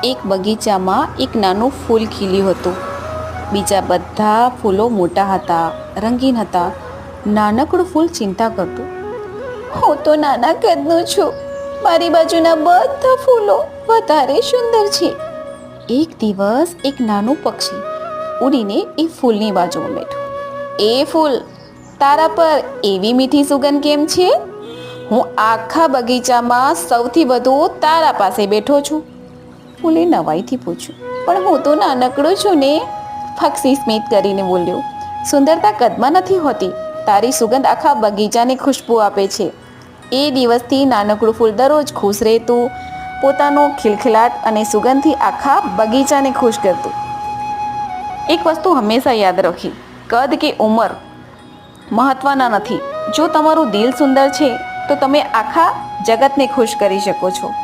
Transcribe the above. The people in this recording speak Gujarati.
એક બગીચામાં એક નાનું ફૂલ ખીલ્યું હતું. બીજા બધા ફૂલો મોટા હતા, રંગીન હતા. નાનકડું ફૂલ ચિંતા કરતું, હું તો નાના કદનું છું, મારી બાજુના બધા ફૂલો વધારે સુંદર છે. એક દિવસ એક નાનું પક્ષી ઉડીને એ ફૂલની બાજુમાં બેઠું. એ ફૂલ, તારા પર એવી મીઠી સુગંધ કેમ છે? હું આખા બગીચામાં સૌથી વધુ તારા પાસે બેઠો છું. ફૂલે નવાઈથી પૂછ્યું, પણ હું તો નાનકડું છું ને. પક્ષી સ્મિત કરીને બોલ્યો, સુંદરતા કદમાં નથી હોતી, તારી સુગંધ આખા બગીચાને ખુશ્બુ આપે છે. એ દિવસથી નાનકડું ફૂલ દરરોજ ખુશ રહેતું, પોતાનો ખિલખિલાટ અને સુગંધથી આખા બગીચાને ખુશ કરતું. એક વસ્તુ હંમેશા યાદ રાખી, કદ કે ઉંમર મહત્વના નથી. જો તમારું દિલ સુંદર છે તો તમે આખા જગતને ખુશ કરી શકો છો.